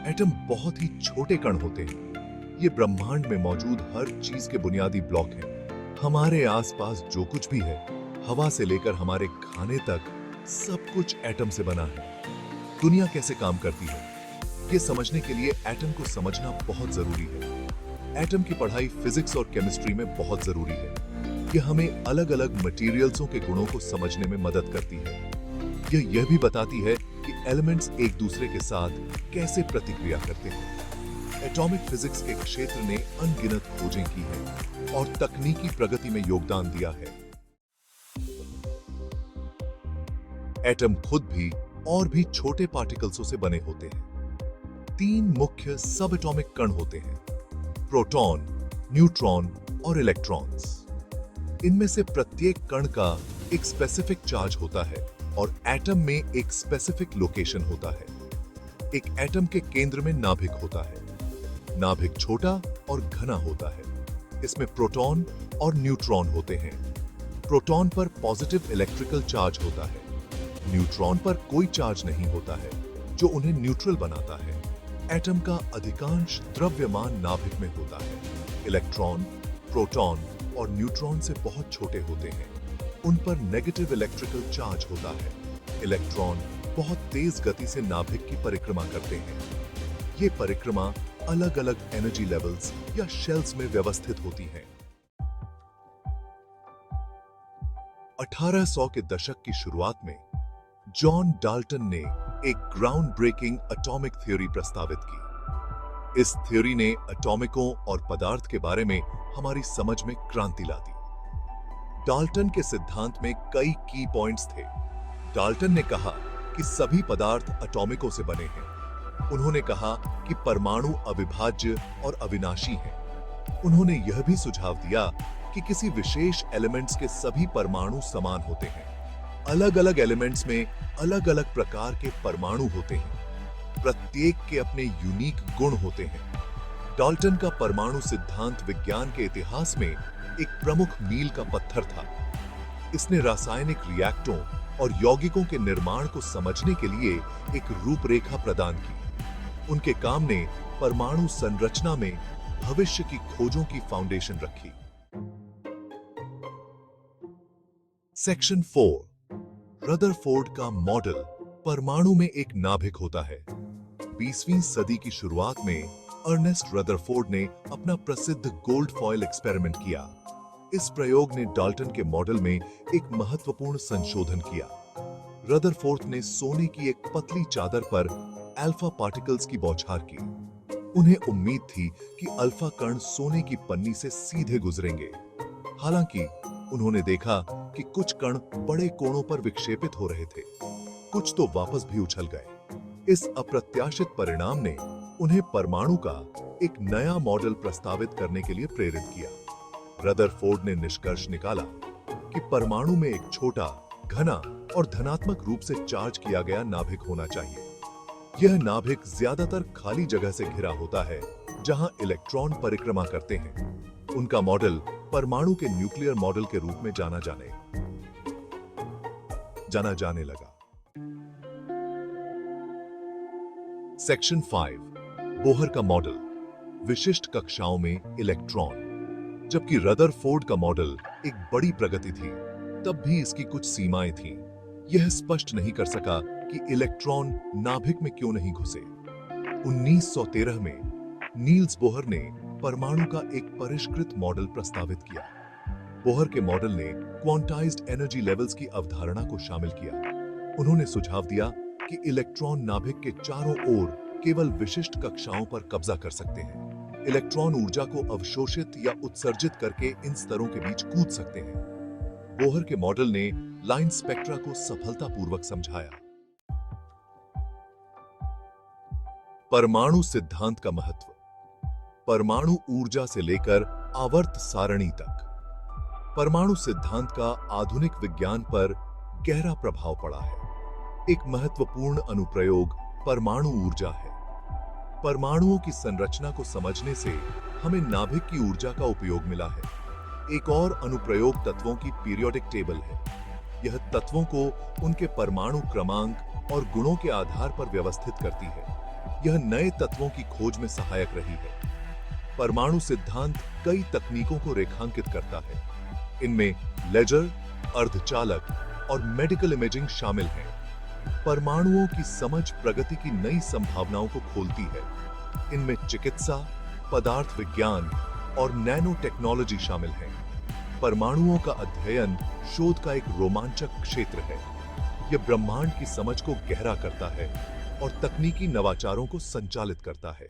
Atom बहुत ही छोटे कण होते हैं। ये ब्रह्मांड में मौजूद हर चीज के बुनियादी ब्लॉक हैं। हमारे आसपास जो कुछ भी है, हवा से लेकर हमारे खाने तक, सब कुछ एटम से बना है। दुनिया कैसे काम करती है, ये समझने के लिए एटम को समझना बहुत जरूरी है। एटम की पढ़ाई फिजिक्स और केमिस्ट्री में बहुत जरूरी है। यह हमें अलग अलग मटेरियल्सों के गुणों को समझने में मदद करती है। यह भी बताती है कि एलिमेंट्स एक दूसरे के साथ कैसे प्रतिक्रिया करते हैं। एटॉमिक फिजिक्स के क्षेत्र ने अनगिनत खोजें की हैं और तकनीकी प्रगति में योगदान दिया है। एटम खुद भी और भी छोटे पार्टिकल्सों से बने होते हैं। 3 मुख्य सब एटॉमिक कण होते हैं: प्रोटॉन, न्यूट्रॉन और इलेक्ट्रॉन्स। इनमें से प्रत्येक कण का एक स्पेसिफिक चार्ज होता है और एटम में एक स्पेसिफिक लोकेशन होता है। एक एटम के केंद्र में नाभिक होता है। नाभिक छोटा और घना होता है। इसमें प्रोटॉन और न्यूट्रॉन होते हैं। प्रोटॉन पर पॉजिटिव इलेक्ट्रिकल चार्ज होता है। न्यूट्रॉन पर कोई चार्ज नहीं होता है, जो उन्हें न्यूट्रल बनाता है। एटम का अधिकांश द्रव्यमान नाभिक में होता है। इलेक्ट्रॉन, प्रोटॉन और न्यूट्रॉन से बहुत छोटे होते हैं। उन पर नेगेटिव इलेक्ट्रिकल चार्ज होता है। इलेक्ट्रॉन बहुत तेज गति से नाभिक की परिक्रमा करते हैं। ये परिक्रमा अलग अलग एनर्जी लेवल्स या शेल्स में व्यवस्थित होती हैं। 1800 के दशक की शुरुआत में जॉन डाल्टन ने एक ग्राउंड ब्रेकिंग एटॉमिक थ्योरी प्रस्तावित की। इस थ्योरी ने एटॉमिकों और पदार्थ के बारे में हमारी समझ में क्रांति ला दी। डाल्टन के सिद्धांत में कई की पॉइंट्स थे। डाल्टन ने कहा कि सभी पदार्थ एटॉमिकों से बने हैं। उन्होंने कहा कि परमाणु अविभाज्य और अविनाशी हैं। उन्होंने यह भी सुझाव दिया कि किसी विशेष एलिमेंट्स के सभी परमाणु समान होते हैं। अलग अलग एलिमेंट्स में अलग अलग प्रकार के परमाणु होते हैं। प्रत्येक के अपने यूनिक गुण होते हैं। डाल्टन का परमाणु सिद्धांत विज्ञान के इतिहास में एक प्रमुख मील का पत्थर था। इसने रासायनिक रिएक्टरों और यौगिकों के निर्माण को समझने के लिए एक रूपरेखा प्रदान की। उनके काम ने परमाणु संरचना में भविष्य की खोजों की फाउंडेशन रखी। सेक्शन 4, रदरफोर्ड का मॉडल। परमाणु में एक नाभिक होता है। 20वीं सदी की शुरुआत में अर्नेस्ट रदरफोर्ड ने अपना प्रसिद्ध गोल्ड फॉयल एक्सपेरिमेंट किया। इस प्रयोग ने डाल्टन के मॉडल में एक महत्वपूर्ण संशोधन किया। रदरफोर्ड ने सोने की एक पतली चादर पर अल्फा पार्टिकल्स की बौछार की। उन्हें उम्मीद थी कि अल्फा कण सोने की पन्नी से सीधे गुजरेंगे। हालांकि उन्होंने देखा कि कुछ कण बड़े कोणों पर विक्षेपित हो रहे थे, कुछ तो वापस भी उछल गए। इस अप्रत्याशित परिणाम ने उन्हें परमाणु का एक नया मॉडल प्रस्तावित करने के लिए प्रेरित किया। रदरफोर्ड ने निष्कर्ष निकाला कि परमाणु में एक छोटा, घना और धनात्मक रूप से चार्ज किया गया नाभिक होना चाहिए। यह नाभिक ज्यादातर खाली जगह से घिरा होता है, जहां इलेक्ट्रॉन परिक्रमा करते हैं। उनका मॉडल परमाणु के न्यूक्लियर मॉडल के रूप में जाना जाने लगा। सेक्शन 5, बोहर का मॉडल। विशिष्ट कक्षाओं में इलेक्ट्रॉन। जबकि रदरफोर्ड का मॉडल एक बड़ी प्रगति थी, तब भी इसकी कुछ सीमाएं थीं। यह स्पष्ट नहीं कर सका कि इलेक्ट्रॉन नाभिक में क्यों नहीं घुसे। 1913 में नील्स बोहर ने परमाणु का एक परिष्कृत मॉडल प्रस्तावित किया। बोहर के मॉडल ने क्वांटाइज्ड एनर्जी लेवल्स की अवधारणा को शामिल किया। उन्होंने सुझाव दिया कि इलेक्ट्रॉन नाभिक के चारों ओर केवल विशिष्ट कक्षाओं पर कब्जा कर सकते हैं। इलेक्ट्रॉन ऊर्जा को अवशोषित या उत्सर्जित करके इन स्तरों के बीच कूद सकते हैं। बोहर के मॉडल ने लाइन स्पेक्ट्रा को सफलतापूर्वक समझाया। परमाणु सिद्धांत का महत्व। परमाणु ऊर्जा से लेकर आवर्त सारणी तक परमाणु सिद्धांत का आधुनिक विज्ञान पर गहरा प्रभाव पड़ा है। एक महत्वपूर्ण अनुप्रयोग परमाणु ऊर्जा है। परमाणुओं की संरचना को समझने से हमें नाभिक की ऊर्जा का उपयोग मिला है। एक और अनुप्रयोग तत्वों की पीरियोडिक टेबल है। यह तत्वों को उनके परमाणु क्रमांक और गुणों के आधार पर व्यवस्थित करती है। यह नए तत्वों की खोज में सहायक रही है। परमाणु सिद्धांत कई तकनीकों को रेखांकित करता है। इनमें लेजर, अर्धचालक और मेडिकल इमेजिंग शामिल हैं। परमाणुओं की समझ प्रगति की नई संभावनाओं को खोलती है। इनमें चिकित्सा, पदार्थ विज्ञान और नैनो टेक्नोलॉजी शामिल है। परमाणुओं का अध्ययन शोध का एक रोमांचक क्षेत्र है। यह ब्रह्मांड की समझ को गहरा करता है और तकनीकी नवाचारों को संचालित करता है।